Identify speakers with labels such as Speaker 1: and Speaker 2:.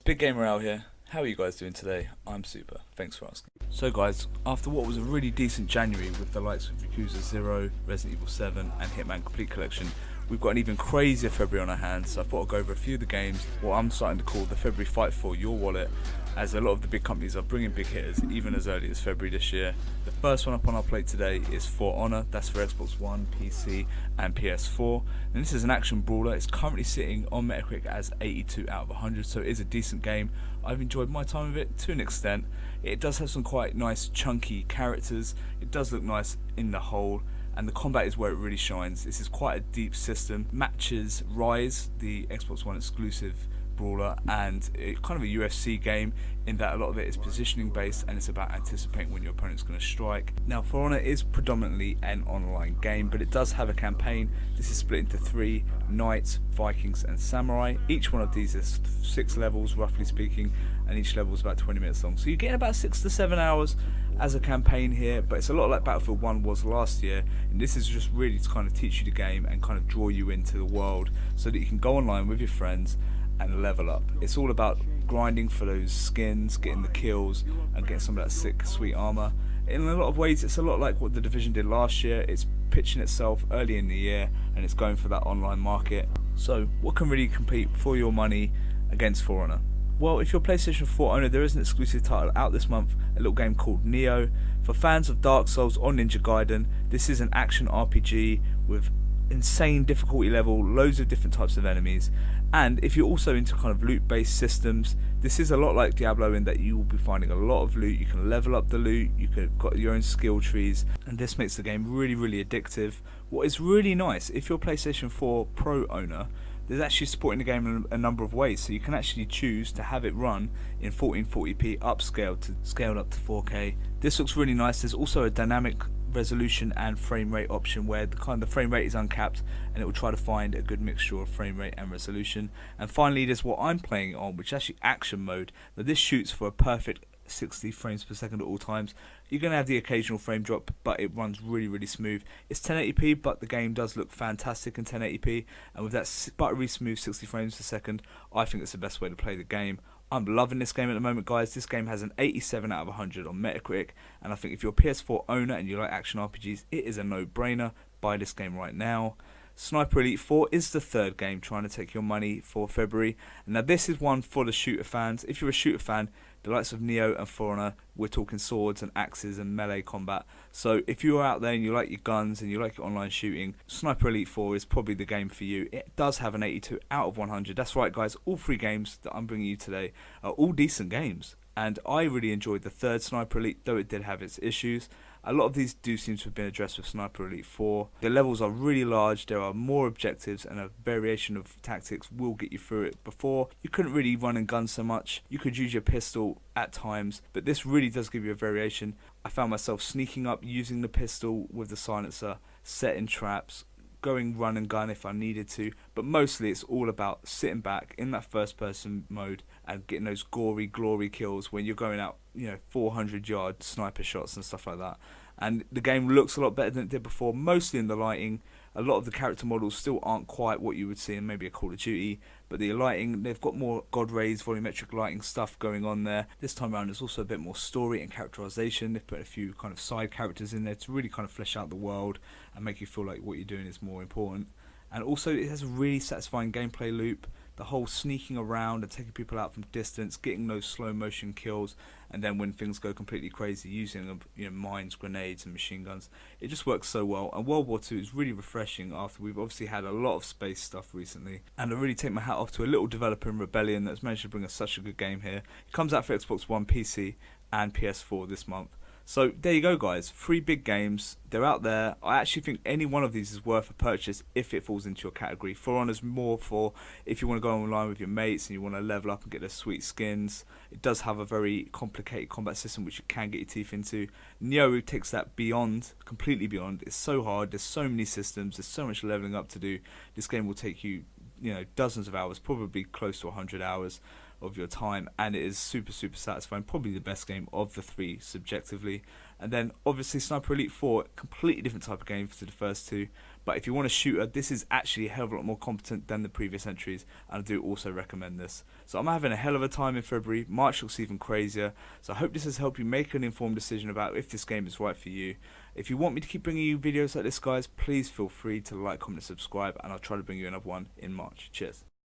Speaker 1: Big Gamer out here. How are you guys doing today? I'm super. Thanks for asking. So guys, after what was a really decent January with the likes of Yakuza 0, Resident Evil 7 and Hitman Complete Collection, we've got an even crazier February on our hands, so I thought I'd go over a few of the games, what I'm starting to call the February fight for your wallet, as a lot of the big companies are bringing big hitters even as early as February this year. The first one up on our plate today is For Honor. That's for Xbox One, PC and PS4. And this is an action brawler. It's currently sitting on Metacritic as 82 out of 100, so it is a decent game. I've enjoyed my time with it to an extent. It does have some quite nice chunky characters. It does look nice in the whole, and the combat is where it really shines. This is quite a deep system. Matches Rise, the Xbox One exclusive brawler, and it's kind of a UFC game in that a lot of it is positioning based and it's about anticipating when your opponent's going to strike. Now, For Honor is predominantly an online game, but it does have a campaign. This is split into 3: Knights, Vikings and Samurai. Each one of these is 6 levels roughly speaking, and each level is about 20 minutes long, so you're getting about 6 to 7 hours as a campaign here. But it's a lot like Battlefield 1 was last year, and this is just really to kind of teach you the game and kind of draw you into the world so that you can go online with your friends and level up. It's all about grinding for those skins, getting the kills and getting some of that sick sweet armor. In a lot of ways it's a lot like what The Division did last year. It's pitching itself early in the year and it's going for that online market. So what can really compete for your money against For Honor? Well, if you're PlayStation 4 owner, there is an exclusive title out this month, a little game called NIOH. For fans of Dark Souls or Ninja Gaiden, this is an action RPG with insane difficulty level, loads of different types of enemies. And if you're also into kind of loot based systems, this is a lot like Diablo in that you will be finding a lot of loot. You can level up the loot, you could got your own skill trees, and this makes the game really addictive. What is really nice, if you're a PlayStation 4 Pro owner, there's actually supporting the game in a number of ways, so you can actually choose to have it run in 1440p upscaled to scaled up to 4K. This looks really nice. There's also a dynamic resolution and frame rate option where the frame rate is uncapped and it will try to find a good mixture of frame rate and resolution. And finally, there's what I'm playing on, which is actually action mode. Now this shoots for a perfect 60 frames per second at all times. You're going to have the occasional frame drop, but it runs really smooth. It's 1080p, but the game does look fantastic in 1080p, and with that buttery smooth 60 frames per second, I think it's the best way to play the game. I'm loving this game at the moment, guys. This game has an 87 out of 100 on Metacritic, and I think if you're a PS4 owner and you like action RPGs, it is a no-brainer. Buy this game right now. Sniper Elite 4 is the third game trying to take your money for February. Now this is one for the shooter fans. If you're a shooter fan, the likes of NIOH and For Honor, we're talking swords and axes and melee combat. So if you're out there and you like your guns and you like your online shooting, Sniper Elite 4 is probably the game for you. It does have an 82 out of 100. That's right, guys, all 3 games that I'm bringing you today are all decent games. And I really enjoyed the third Sniper Elite, though it did have its issues. A lot of these do seem to have been addressed with Sniper Elite 4. The levels are really large, there are more objectives, and a variation of tactics will get you through it. Before, you couldn't really run and gun so much. You could use your pistol at times, but this really does give you a variation. I found myself sneaking up, using the pistol with the silencer, setting traps, going run and gun if I needed to, but mostly it's all about sitting back in that first person mode and getting those gory glory kills when you're going out 400 yard sniper shots and stuff like that. And the game looks a lot better than it did before, mostly in the lighting. A lot of the character models still aren't quite what you would see in maybe a Call of Duty, but the lighting, they've got more God rays, volumetric lighting stuff going on there. This time around there's also a bit more story and characterization. They've put a few kind of side characters in there to really kind of flesh out the world and make you feel like what you're doing is more important. And also it has a really satisfying gameplay loop. The whole sneaking around and taking people out from distance, getting those slow motion kills, and then when things go completely crazy, using mines, grenades and machine guns. It just works so well, and World War II is really refreshing after we've obviously had a lot of space stuff recently. And I really take my hat off to a little developer in Rebellion that's managed to bring us such a good game here. It comes out for Xbox One, PC and PS4 this month. So there you go, guys, 3 big games, they're out there. I actually think any one of these is worth a purchase if it falls into your category. For Honor's more for if you want to go online with your mates and you want to level up and get their sweet skins. It does have a very complicated combat system which you can get your teeth into. NIOH takes that beyond, completely beyond. It's so hard, there's so many systems, there's so much leveling up to do. This game will take you dozens of hours, probably close to 100 hours of your time, and it is super satisfying. Probably the best game of the three subjectively. And then obviously Sniper Elite 4, completely different type of game to the first two, but if you want a shooter, this is actually a hell of a lot more competent than the previous entries, and I do also recommend this. So I'm having a hell of a time in February. March looks even crazier, so I hope this has helped you make an informed decision about if this game is right for you. If you want me to keep bringing you videos like this, guys, please feel free to like, comment and subscribe, and I'll try to bring you another one in March. Cheers.